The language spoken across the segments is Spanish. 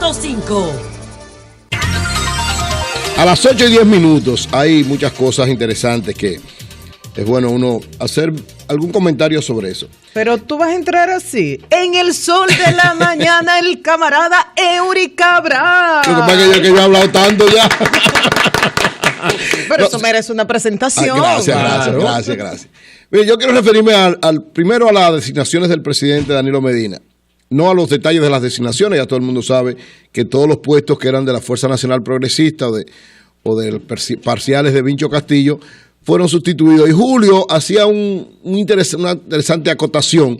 100.5. A las 8:10 hay muchas cosas interesantes que es bueno uno hacer algún comentario sobre eso. Pero tú vas a entrar así. En el sol de la mañana, el camarada Eury Cabral. Lo que pasa es que yo he hablado tanto ya. Pero eso merece una presentación. Gracias. Mire, yo quiero referirme primero a las designaciones del presidente Danilo Medina. No a los detalles de las designaciones, ya todo el mundo sabe que todos los puestos que eran de la Fuerza Nacional Progresista o de parciales de Vincho Castillo fueron sustituidos. Y Julio hacía una interesante acotación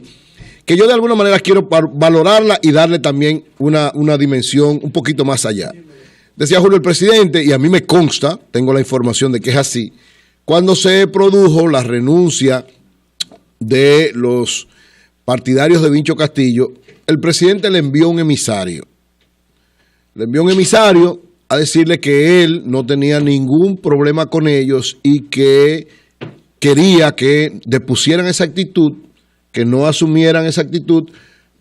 que yo de alguna manera quiero valorarla y darle también una dimensión un poquito más allá. Decía Julio, el presidente, y a mí me consta, tengo la información de que es así, cuando se produjo la renuncia de los partidarios de Vincho Castillo, el presidente le envió un emisario. Le envió un emisario a decirle que él no tenía ningún problema con ellos y que quería que depusieran esa actitud, que no asumieran esa actitud,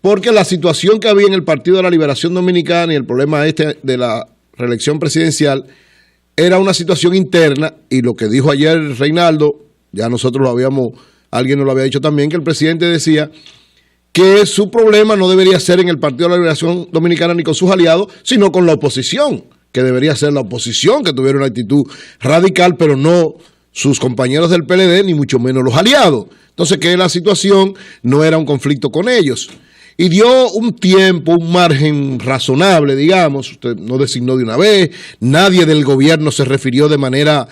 porque la situación que había en el Partido de la Liberación Dominicana y el problema de la reelección presidencial era una situación interna, y lo que dijo ayer Reinaldo, ya nosotros alguien nos lo había dicho también, que el presidente decía que su problema no debería ser en el Partido de la Liberación Dominicana ni con sus aliados, sino con la oposición, que debería ser la oposición que tuviera una actitud radical, pero no sus compañeros del PLD, ni mucho menos los aliados. Entonces, que la situación no era un conflicto con ellos. Y dio un tiempo, un margen razonable, digamos, usted no designó de una vez, nadie del gobierno se refirió de manera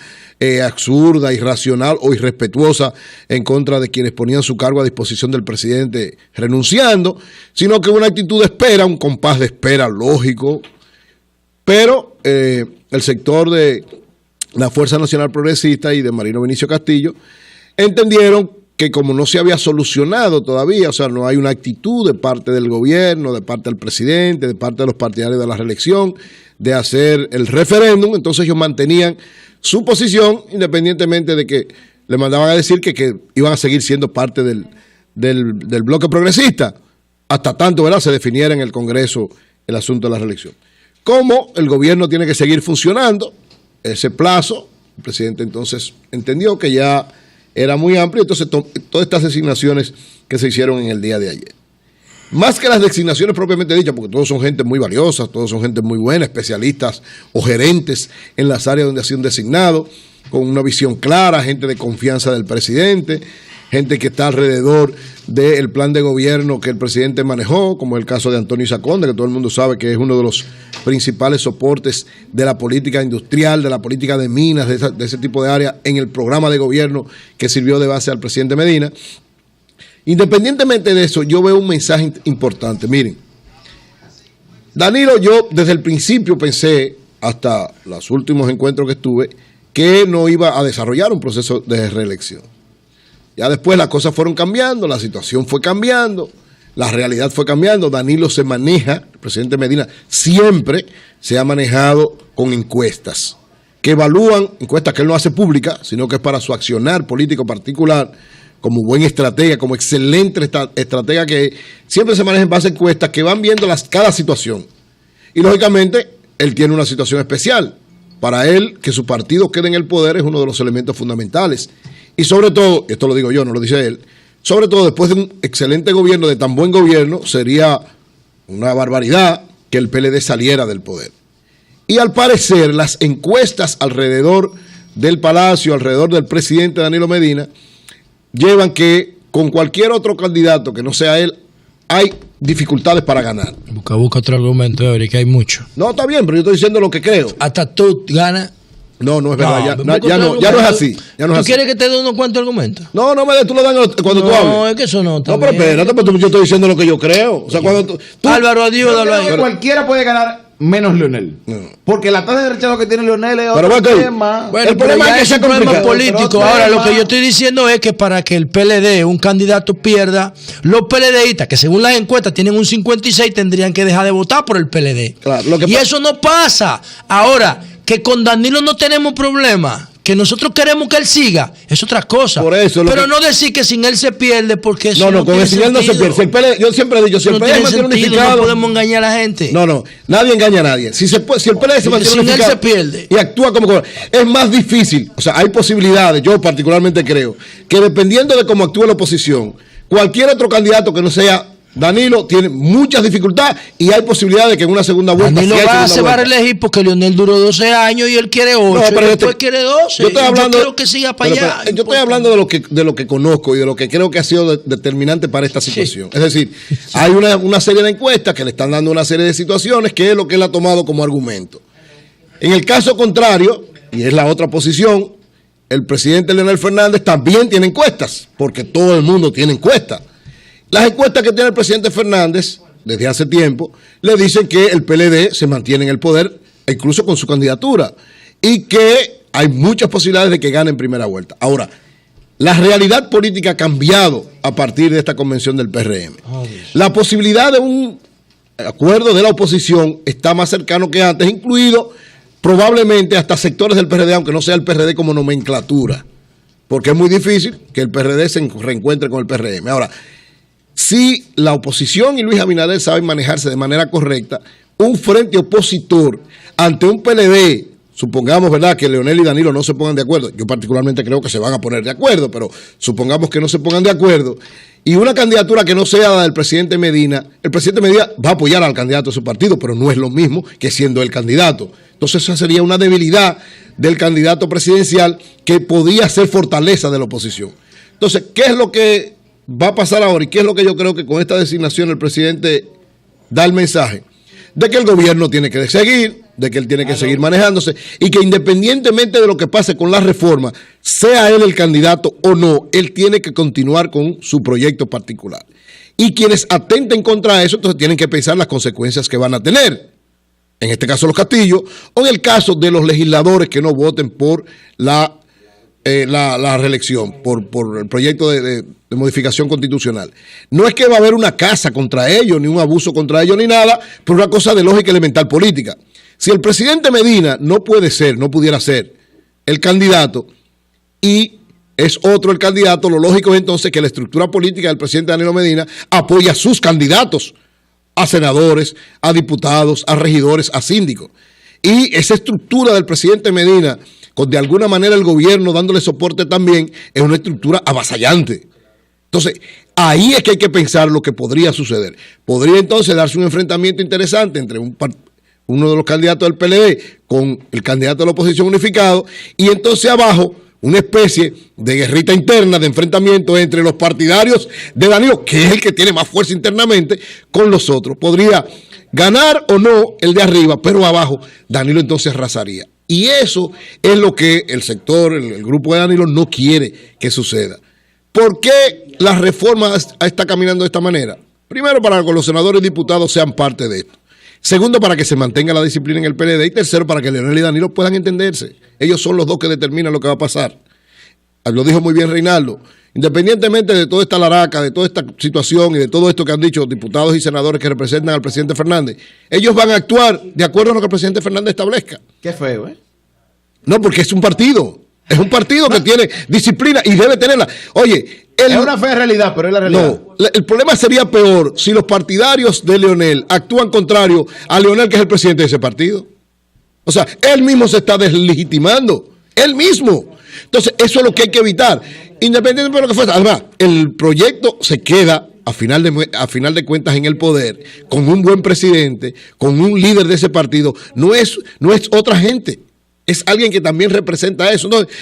absurda, irracional o irrespetuosa en contra de quienes ponían su cargo a disposición del presidente renunciando, sino que una actitud de espera, un compás de espera lógico, pero el sector de la Fuerza Nacional Progresista y de Marino Vinicio Castillo entendieron que como no se había solucionado todavía, o sea, no hay una actitud de parte del gobierno, de parte del presidente, de parte de los partidarios de la reelección, de hacer el referéndum, entonces ellos mantenían su posición, independientemente de que le mandaban a decir que iban a seguir siendo parte del bloque progresista, hasta tanto, ¿verdad?, se definiera en el Congreso el asunto de la reelección. Como el gobierno tiene que seguir funcionando, ese plazo, el presidente entonces entendió que ya era muy amplio, entonces todas estas designaciones que se hicieron en el día de ayer. Más que las designaciones propiamente dichas, porque todos son gente muy valiosa, todos son gente muy buena, especialistas o gerentes en las áreas donde ha sido designado, con una visión clara, gente de confianza del presidente, gente que está alrededor del plan de gobierno que el presidente manejó, como el caso de Antonio Isaconda, que todo el mundo sabe que es uno de los principales soportes de la política industrial, de la política de minas, de ese tipo de áreas, en el programa de gobierno que sirvió de base al presidente Medina. Independientemente de eso, yo veo un mensaje importante. Miren, Danilo, yo desde el principio pensé, hasta los últimos encuentros que estuve, que no iba a desarrollar un proceso de reelección. Ya después las cosas fueron cambiando, la situación fue cambiando, la realidad fue cambiando. Danilo se maneja, el presidente Medina siempre se ha manejado con encuestas que evalúan, encuestas que él no hace públicas, sino que es para su accionar político particular, como buen estratega, como excelente estratega que siempre se maneja en base a encuestas que van viendo cada situación. Y lógicamente, él tiene una situación especial. Para él, que su partido quede en el poder es uno de los elementos fundamentales. Y sobre todo, esto lo digo yo, no lo dice él, sobre todo después de un excelente gobierno, de tan buen gobierno, sería una barbaridad que el PLD saliera del poder. Y al parecer, las encuestas alrededor del Palacio, alrededor del presidente Danilo Medina, llevan que con cualquier otro candidato que no sea él, hay dificultades para ganar. Busca otro argumento, Eric, que hay mucho. No, está bien, pero yo estoy diciendo lo que creo. Hasta tú ganas. No es verdad, ya no es así. ¿Tú quieres que te dé unos cuantos argumentos? No me des, tú lo das cuando tú hables. No, es que eso no está bien. No, pero espérate, porque yo estoy diciendo lo que yo creo. O sea, cuando tú Álvaro, ayúdalo ahí. Cualquiera puede ganar menos Leonel. No. Porque la tasa de rechazo que tiene Leonel es otro tema. Bueno, el problema es que es un problema político. Ahora, lo que yo estoy diciendo es que para que el PLD, un candidato, pierda, los PLDistas, que según las encuestas tienen un 56, tendrían que dejar de votar por el PLD. Claro, y eso no pasa. Ahora, que con Danilo no tenemos problema, Que nosotros queremos que él siga, es otra cosa. Por eso, pero no decir que sin él se pierde, porque eso no, con el sin él no se pierde. Si el PLD, yo siempre he dicho, si el PLD se mantiene unificado, no podemos engañar a la gente. No, nadie engaña a nadie. Si el PLD se mantiene unificado se pierde y actúa como es más difícil. O sea, hay posibilidades, yo particularmente creo, que dependiendo de cómo actúe la oposición, cualquier otro candidato que no sea Danilo tiene muchas dificultades y hay posibilidad de que en una segunda vuelta... Danilo se va a reelegir porque Leonel duró 12 años y él quiere 8, y después quiere 12. Yo quiero que siga para allá. Yo estoy hablando de lo que conozco y de lo que creo que ha sido determinante para esta situación. Sí. Es decir, hay una serie de encuestas que le están dando una serie de situaciones que es lo que él ha tomado como argumento. En el caso contrario, y es la otra posición, el presidente Leonel Fernández también tiene encuestas, porque todo el mundo tiene encuestas. Las encuestas que tiene el presidente Fernández desde hace tiempo le dicen que el PLD se mantiene en el poder, incluso con su candidatura, y que hay muchas posibilidades de que gane en primera vuelta. Ahora, la realidad política ha cambiado a partir de esta convención del PRM. La posibilidad de un acuerdo de la oposición está más cercano que antes, incluido probablemente hasta sectores del PRD, aunque no sea el PRD como nomenclatura, porque es muy difícil que el PRD se reencuentre con el PRM. Ahora, si la oposición y Luis Abinader saben manejarse de manera correcta, un frente opositor ante un PLD, supongamos, ¿verdad?, que Leonel y Danilo no se pongan de acuerdo. Yo particularmente creo que se van a poner de acuerdo, pero supongamos que no se pongan de acuerdo. Y una candidatura que no sea la del presidente Medina, el presidente Medina va a apoyar al candidato de su partido, pero no es lo mismo que siendo el candidato. Entonces esa sería una debilidad del candidato presidencial que podía ser fortaleza de la oposición. Entonces, ¿qué es lo que va a pasar ahora y qué es lo que yo creo que con esta designación el presidente da el mensaje? De que el gobierno tiene que seguir, de que él tiene que seguir manejándose y que independientemente de lo que pase con la reforma, sea él el candidato o no, él tiene que continuar con su proyecto particular. Y quienes atenten contra eso, entonces tienen que pensar las consecuencias que van a tener. En este caso los Castillo, o en el caso de los legisladores que no voten por la reelección, por el proyecto de modificación constitucional. No es que va a haber una casa contra ellos, ni un abuso contra ellos, ni nada, pero una cosa de lógica elemental política. Si el presidente Medina no pudiera ser el candidato y es otro el candidato, lo lógico es entonces que la estructura política del presidente Danilo Medina apoya a sus candidatos, a senadores, a diputados, a regidores, a síndicos. Y esa estructura del presidente Medina, con de alguna manera el gobierno dándole soporte también, es una estructura avasallante. Entonces, ahí es que hay que pensar lo que podría suceder. Podría entonces darse un enfrentamiento interesante entre uno de los candidatos del PLD con el candidato de la oposición unificado, y entonces abajo una especie de guerrita interna, de enfrentamiento entre los partidarios de Danilo, que es el que tiene más fuerza internamente, con los otros. Podría ganar o no el de arriba, pero abajo Danilo entonces arrasaría. Y eso es lo que el sector, el grupo de Danilo no quiere que suceda. ¿Por qué la reforma está caminando de esta manera? Primero, para que los senadores y diputados sean parte de esto. Segundo, para que se mantenga la disciplina en el PLD. Y tercero, para que Leonel y Danilo puedan entenderse. Ellos son los dos que determinan lo que va a pasar. Lo dijo muy bien Reinaldo. Independientemente de toda esta laraca, de toda esta situación y de todo esto que han dicho diputados y senadores que representan al presidente Fernández, ellos van a actuar de acuerdo a lo que el presidente Fernández establezca. Qué feo, ¿eh? No, porque es un partido. Es un partido que tiene disciplina y debe tenerla. Oye, es una fea realidad, pero es la realidad. No, el problema sería peor si los partidarios de Leonel actúan contrario a Leonel, que es el presidente de ese partido. O sea, él mismo se está deslegitimando. Él mismo. Entonces, eso es lo que hay que evitar. Independientemente de lo que fuera. Además, el proyecto se queda a final de cuentas en el poder, con un buen presidente, con un líder de ese partido. No es otra gente. Es alguien que también representa eso. Entonces,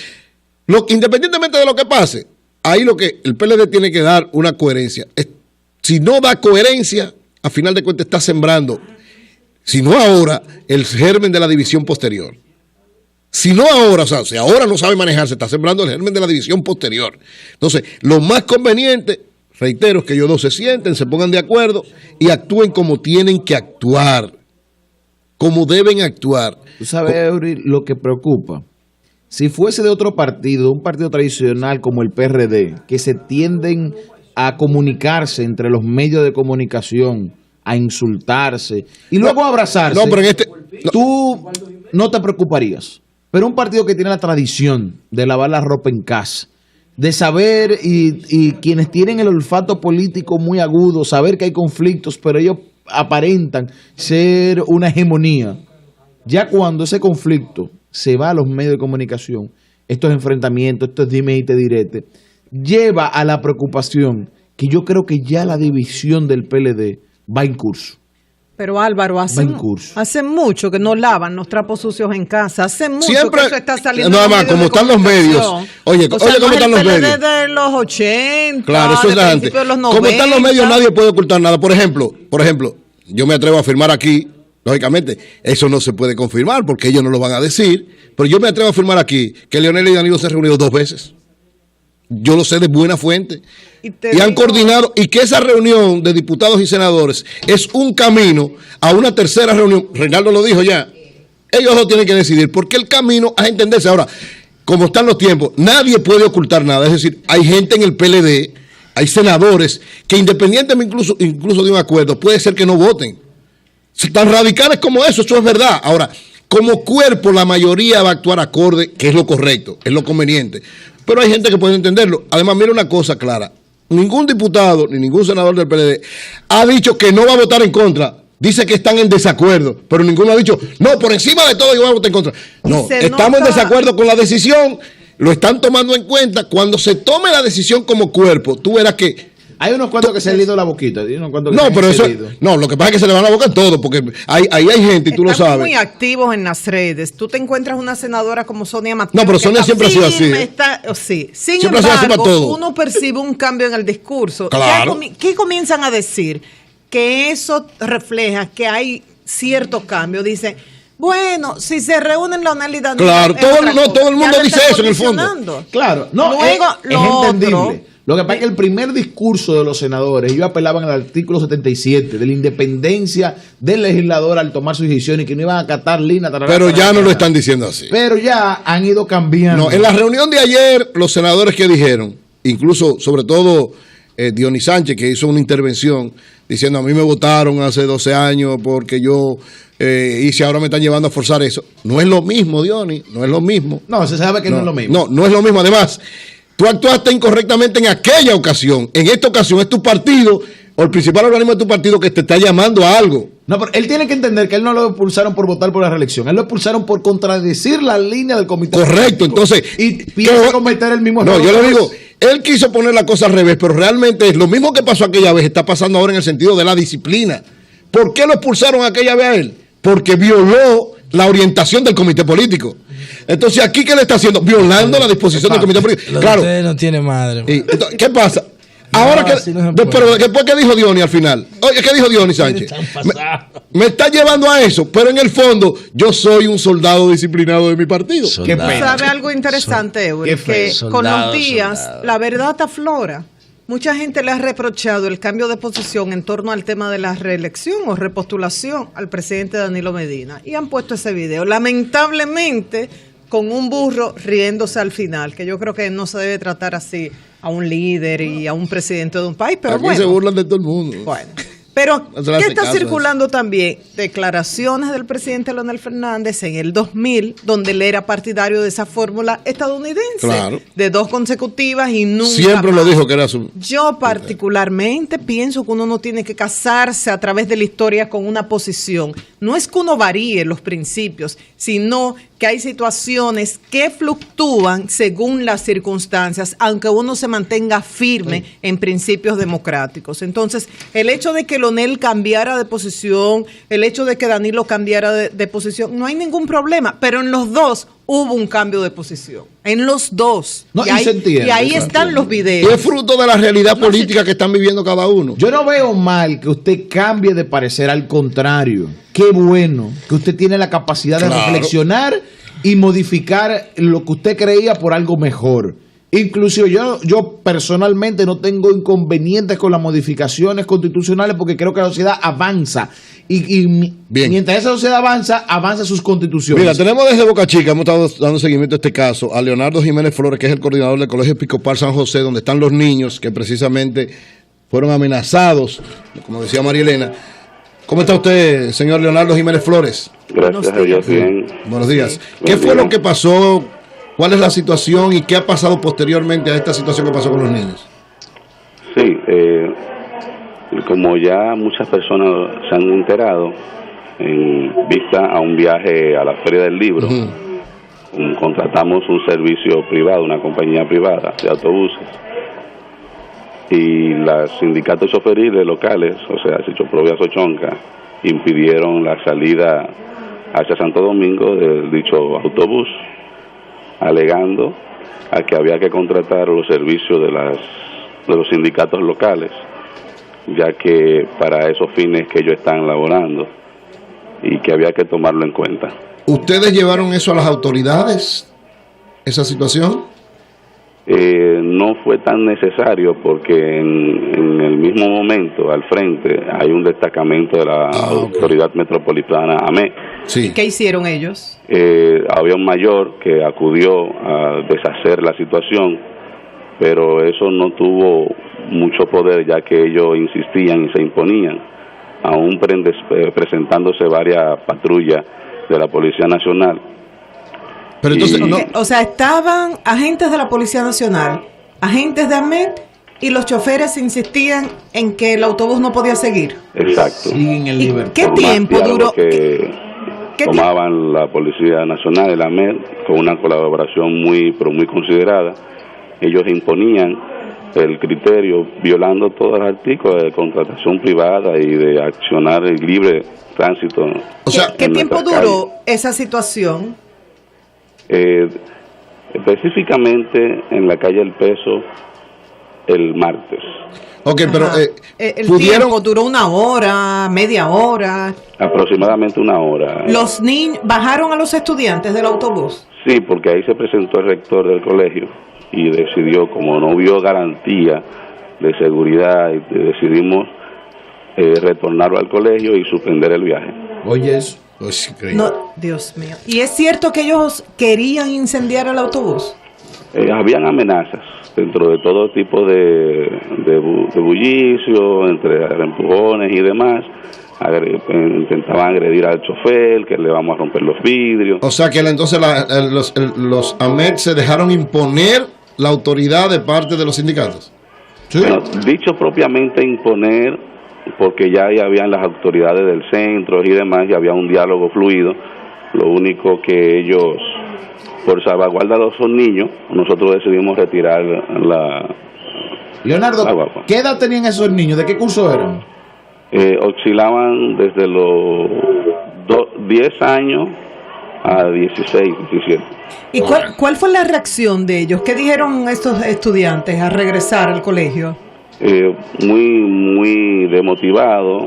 independientemente de lo que pase, ahí lo que el PLD tiene que dar una coherencia. Si no da coherencia, a final de cuentas está sembrando, si no ahora, el germen de la división posterior. Si no ahora, o sea, si ahora no sabe manejarse, está sembrando el germen de la división posterior. Entonces, lo más conveniente, reitero, es que ellos dos se sienten, se pongan de acuerdo y actúen como tienen que actuar, como deben actuar. Tú sabes, Eury, lo que preocupa. Si fuese de otro partido, un partido tradicional como el PRD, que se tienden a comunicarse entre los medios de comunicación, a insultarse y luego a abrazarse, no, pero en este, tú no te preocuparías. pero un partido que tiene la tradición de lavar la ropa en casa, de saber y quienes tienen el olfato político muy agudo, saber que hay conflictos, pero ellos aparentan ser una hegemonía. Ya cuando ese conflicto se va a los medios de comunicación, estos enfrentamientos, estos dime y te direte, lleva a la preocupación que yo creo que ya la división del PLD va en curso. Pero Álvaro, hace mucho que no lavan los trapos sucios en casa, hace mucho siempre, que eso está saliendo. Nada más, como están los medios. Oye, o sea, ¿cómo están los medios? De los 80, claro, eso es la gente. De los 90. Como están los medios, nadie puede ocultar nada. Por ejemplo, yo me atrevo a afirmar aquí, lógicamente, eso no se puede confirmar porque ellos no lo van a decir, pero yo me atrevo a afirmar aquí que Leonel y Danilo se han reunido 2 veces. Yo lo sé de buena fuente. Y han coordinado, y que esa reunión de diputados y senadores es un camino a una tercera reunión. Reinaldo lo dijo ya. Ellos dos tienen que decidir, porque el camino a entenderse. Ahora, como están los tiempos, nadie puede ocultar nada. Es decir, hay gente en el PLD, hay senadores que independientemente incluso de un acuerdo, puede ser que no voten. Tan radicales como eso es verdad. Ahora, como cuerpo, la mayoría va a actuar acorde, que es lo correcto, es lo conveniente. Pero hay gente que puede entenderlo. Además, mira una cosa clara. Ningún diputado ni ningún senador del PLD ha dicho que no va a votar en contra. Dice que están en desacuerdo, pero ninguno ha dicho, no, por encima de todo yo voy a votar en contra. No, estamos en desacuerdo con la decisión, lo están tomando en cuenta. Cuando se tome la decisión como cuerpo, tú verás que... Hay unos cuantos que se han lido la boquita. Pero eso... No, lo que pasa es que se le van a la boca en todo, porque ahí hay gente y tú lo sabes. Están muy activos en las redes. Tú te encuentras una senadora como Sonia Mateo. No, pero Sonia siempre ha sido así. Sí. Sin embargo, uno percibe un cambio en el discurso. Claro. ¿Qué comienzan a decir? Que eso refleja que hay cierto cambio. Dice... Bueno, si se reúnen Leonel y Danilo... Claro, todo el mundo dice eso en el fondo. Claro, luego, es entendible. Lo que pasa es que el primer discurso de los senadores, ellos apelaban al artículo 77 de la independencia del legislador al tomar sus decisiones y que no iban a acatar línea. Pero ya no lo están diciendo así. Pero ya han ido cambiando. No, en la reunión de ayer, los senadores que dijeron, incluso, sobre todo, Dionis Sánchez, que hizo una intervención diciendo, a mí me votaron hace 12 años porque yo hice, ahora me están llevando a forzar eso. No es lo mismo, Dionis, no es lo mismo. No, se sabe que no es lo mismo. No es lo mismo. Además, tú actuaste incorrectamente en aquella ocasión. En esta ocasión es tu partido o el principal organismo de tu partido que te está llamando a algo. No, pero él tiene que entender que él no lo expulsaron por votar por la reelección. Él lo expulsaron por contradecir la línea del comité. Correcto, entonces... Y piensa cometer el mismo error. No, yo le digo, él quiso poner la cosa al revés, pero realmente es lo mismo que pasó aquella vez, está pasando ahora en el sentido de la disciplina. ¿Por qué lo expulsaron aquella vez a él? Porque violó la orientación del comité político. Entonces, ¿aquí qué le está haciendo? Violando la disposición del comité político. Claro. Usted no tiene madre. Entonces, ¿qué pasa? Ahora pero después, ¿qué dijo Dionis al final? Oye, ¿qué dijo Dionis Sánchez? Me está llevando a eso, pero en el fondo yo soy un soldado disciplinado de mi partido. ¿Sabe algo interesante, Eury? Que con los días la verdad aflora. Mucha gente le ha reprochado el cambio de posición en torno al tema de la reelección o repostulación al presidente Danilo Medina. Y han puesto ese video. Lamentablemente, con un burro riéndose al final, que yo creo que no se debe tratar así a un líder y a un presidente de un país. Pero aquí se burlan de todo el mundo. Bueno. Pero, ¿qué está circulando también? Declaraciones del presidente Leonel Fernández en el 2000, donde él era partidario de esa fórmula estadounidense. Claro. De 2 consecutivas y nunca siempre más. Lo dijo que era su... Yo particularmente pienso que uno no tiene que casarse a través de la historia con una posición. No es que uno varíe los principios, sino que hay situaciones que fluctúan según las circunstancias, aunque uno se mantenga firme en principios democráticos. Entonces, el hecho de que Leonel cambiara de posición, el hecho de que Danilo cambiara de posición, no hay ningún problema, pero en los dos hubo un cambio de posición. En los dos. No, y ahí están los videos. Y es fruto de la realidad política que están viviendo cada uno. Yo no veo mal que usted cambie de parecer, al contrario. Qué bueno que usted tiene la capacidad de reflexionar y modificar lo que usted creía por algo mejor. Inclusive yo personalmente no tengo inconvenientes con las modificaciones constitucionales porque creo que la sociedad avanza y mientras esa sociedad avanza sus constituciones. Mira, tenemos desde Boca Chica, hemos estado dando seguimiento a este caso, a Leonardo Jiménez Flores, que es el coordinador del Colegio Episcopal San José, donde están los niños que precisamente fueron amenazados, como decía María Elena, ¿Cómo está usted, señor Leonardo Jiménez Flores? Gracias a Dios, bien. Buenos días. Sí. ¿Qué fue lo que pasó? ¿Cuál es la situación y qué ha pasado posteriormente a esta situación que pasó con los niños? Sí, como ya muchas personas se han enterado, en vista a un viaje a la Feria del Libro, contratamos un servicio privado, una compañía privada de autobuses, y los sindicatos choferiles locales, o sea, Sichoprovia, Sochonca, impidieron la salida hacia Santo Domingo del dicho autobús, alegando a que había que contratar los servicios de los sindicatos locales, ya que para esos fines que ellos están laborando y que había que tomarlo en cuenta. ¿Ustedes llevaron eso a las autoridades, esa situación? No fue tan necesario porque en el mismo momento al frente hay un destacamento de la Autoridad Metropolitana AME. Sí. ¿Qué hicieron ellos? Había un mayor que acudió a deshacer la situación, pero eso no tuvo mucho poder ya que ellos insistían y se imponían, aún presentándose varias patrullas de la Policía Nacional. Pero entonces, no, O sea, estaban agentes de la Policía Nacional, agentes de AMET, y los choferes insistían en que el autobús no podía seguir. Exacto. Siguen en ¿Y libertad. qué tiempo duró? Que tomaban la Policía Nacional, el AMED, con una colaboración pero muy considerada. Ellos imponían el criterio violando todos los artículos de contratación privada y de accionar el libre tránsito. o sea, ¿Qué tiempo nuestras duró calles. esa situación? Específicamente en la calle El Peso el martes, ok, pero Ajá. El pudieron... tiempo duró 1 hora, media hora. aproximadamente 1 hora. Los niños bajaron a los estudiantes del autobús. Sí, porque ahí se presentó el rector del colegio y decidió, como no vio garantía de seguridad, decidimos retornarlo al colegio y suspender el viaje. Oye, eso. Pues, increíble. No, Dios mío. ¿Y es cierto que ellos querían incendiar el autobús? Habían amenazas dentro de todo tipo de bullicio, entre empujones y demás. Intentaban agredir al chofer, que le vamos a romper los vidrios. O sea que entonces los AMET se dejaron imponer la autoridad de parte de los sindicatos. ¿Sí? Bueno, dicho propiamente imponer, porque ya habían las autoridades del centro y demás, y había un diálogo fluido. Lo único que ellos, por salvaguarda de los niños, nosotros decidimos retirar Leonardo, la guagua. ¿qué edad tenían esos niños? ¿De qué curso eran? Oscilaban desde los 10 años a 16, 17. ¿Y cuál fue la reacción de ellos? ¿Qué dijeron estos estudiantes a regresar al colegio? Muy demotivados,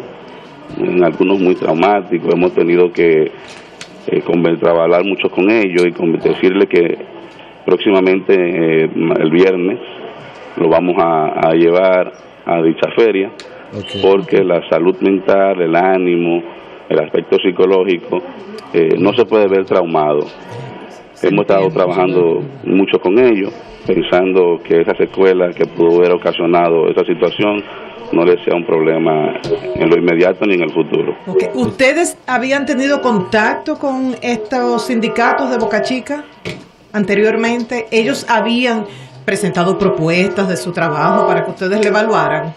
en algunos muy traumáticos. Hemos tenido que hablar mucho con ellos y decirles que próximamente, el viernes, lo vamos a llevar a dicha feria, porque la salud mental, el ánimo, el aspecto psicológico, no se puede ver traumado. Hemos estado trabajando mucho con ellos, pensando que esa secuela que pudo haber ocasionado esa situación no les sea un problema en lo inmediato ni en el futuro. Okay. ¿Ustedes habían tenido contacto con estos sindicatos de Boca Chica anteriormente? ¿Ellos habían presentado propuestas de su trabajo para que ustedes le evaluaran?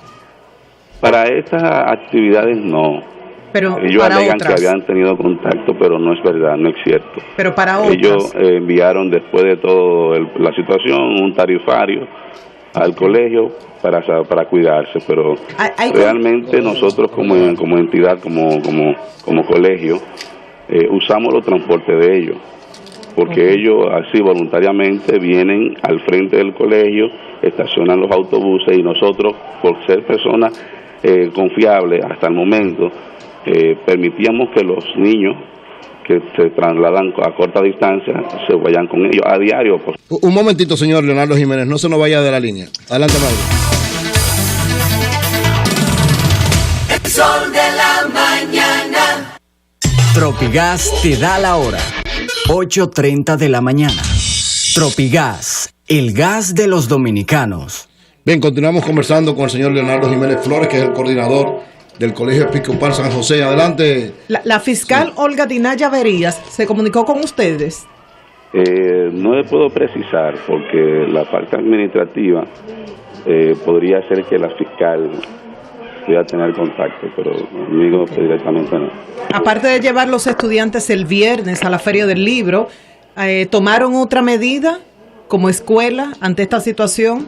Para estas actividades no. Pero ellos para alegan otras. que habían tenido contacto, pero no es verdad, no es cierto. Pero para otras. Ellos enviaron, después de toda la situación, un tarifario al colegio para cuidarse, pero realmente nosotros como entidad, como colegio, usamos los transportes de ellos, porque ellos así voluntariamente vienen al frente del colegio, estacionan los autobuses, y nosotros, por ser personas confiables hasta el momento, permitíamos que los niños que se trasladan a corta distancia se vayan con ellos a diario. Un momentito, señor Leonardo Jiménez, no se nos vaya de la línea. Adelante, Mario. El sol de la mañana. Tropigas te da la hora. 8:30 de la mañana. Tropigas, el gas de los dominicanos. Bien, continuamos conversando con el señor Leonardo Jiménez Flores, que es el coordinador del Colegio Episcopal San José. Adelante. La fiscal Olga Dinaya Verías se comunicó con ustedes. No le puedo precisar porque la parte administrativa podría ser que la fiscal pudiera tener contacto, pero conmigo directamente no. Aparte de llevar los estudiantes el viernes a la Feria del Libro, ¿tomaron otra medida como escuela ante esta situación?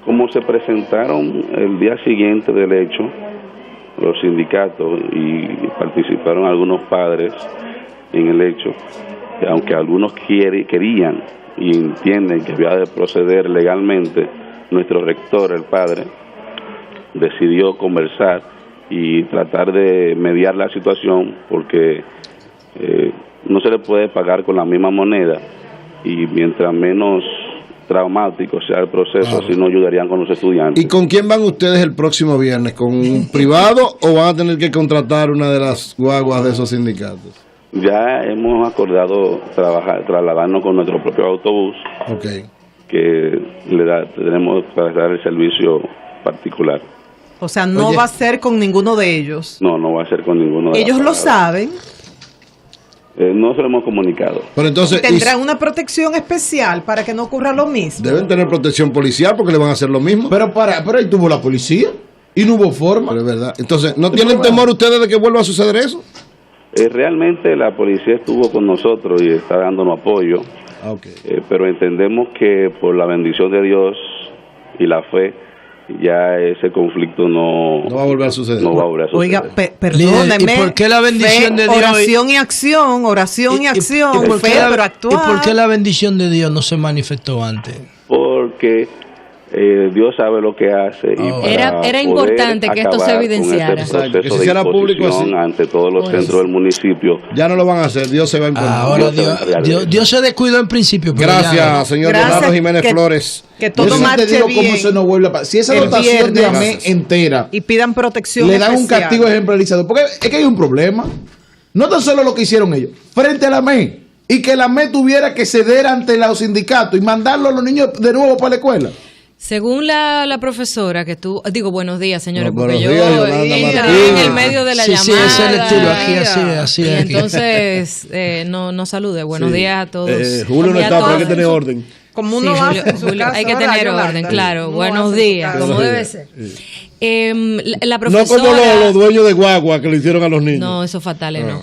Como se presentaron el día siguiente del hecho, los sindicatos, y participaron algunos padres en el hecho, aunque algunos querían y entienden que había de proceder legalmente, nuestro rector, el padre, decidió conversar y tratar de mediar la situación porque no se le puede pagar con la misma moneda y mientras menos traumático sea el proceso, así no ayudarían con los estudiantes. ¿Y con quién van ustedes el próximo viernes? ¿Con un privado o van a tener que contratar una de las guaguas de esos sindicatos? Ya hemos acordado trasladarnos con nuestro propio autobús, que tenemos para dar el servicio particular. O sea, no va a ser con ninguno de ellos. No va a ser con ninguno de ellos. ¿Ellos lo saben? No se lo hemos comunicado. Pero entonces, ¿tendrán una protección especial para que no ocurra lo mismo? Deben tener protección policial porque le van a hacer lo mismo. Pero ahí tuvo la policía y no hubo forma. Pero es verdad. Entonces, ¿no tienen temor ustedes de que vuelva a suceder eso? Realmente la policía estuvo con nosotros y está dándonos apoyo. Pero entendemos que por la bendición de Dios y la fe, ya ese conflicto no va a volver a suceder. No va a volver a suceder. Oiga, perdóneme. ¿Y por qué la bendición de Dios? Oración y acción, oración y acción. ¿Y por qué pero actuar. ¿Y por qué la bendición de Dios no se manifestó antes? Porque Dios sabe lo que hace. Y era importante que esto se evidenciara. Que se hiciera público así ante todos los centros del municipio. Ya no lo van a hacer, Dios se va a imponer. Ahora Dios se descuidó en principio. Gracias, señor Leonardo Jiménez Flores. Que todo marche bien. Cómo se nos vuelve a pasar. Si esa dotación de AME entera y pidan protección le dan un castigo ejemplarizado, porque es que hay un problema. No tan solo lo que hicieron ellos frente a la AME, y que la AME tuviera que ceder ante los sindicatos y mandarlo a los niños de nuevo para la escuela. Según la profesora que tú... Digo, buenos días, señores, porque yo entré en el medio de la llamada. Sí, ese es el estilo, así y entonces, no salude. Buenos días a todos. Julio no está, pero hay que tener orden. Como uno hace en su casa, hay que tener orden, claro. Buenos días. Como debe ser. La profesora, no como los dueños de guagua que le hicieron a los niños. No, esos fatales no.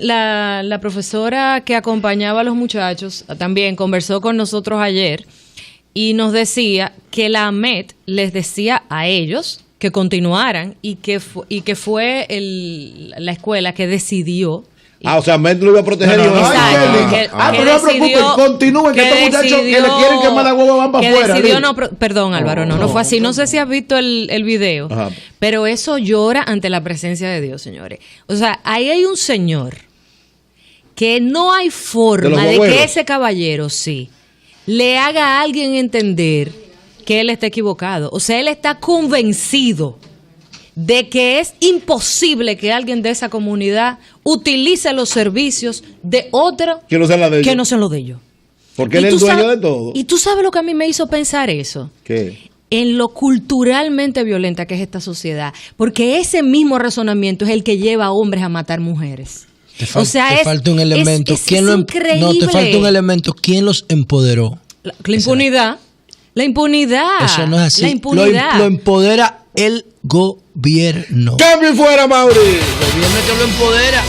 La profesora que acompañaba a los muchachos también conversó con nosotros ayer y nos decía que la AMET les decía a ellos que continuaran y que fue la escuela que decidió. O sea, AMET lo iba a proteger. Pero no se preocupen, continúen, que estos muchachos que le quieren quemar la hueva van para afuera. Perdón, Álvaro, no fue así. No sé si has visto el video, pero eso llora ante la presencia de Dios, señores. O sea, ahí hay un señor que no hay forma de que ese caballero, le haga a alguien entender que él está equivocado. O sea, él está convencido de que es imposible que alguien de esa comunidad utilice los servicios de otro que no sean los de ellos. Porque él es el dueño de todo. Y tú sabes lo que a mí me hizo pensar eso. ¿Qué? En lo culturalmente violenta que es esta sociedad. Porque ese mismo razonamiento es el que lleva a hombres a matar mujeres. Te falta un elemento. Te falta un elemento. ¿Quién los empoderó? La impunidad. La impunidad. Eso no es así. La impunidad. Lo empodera el gobierno. ¡Cambio fuera, Mauri! El gobierno que lo empodera.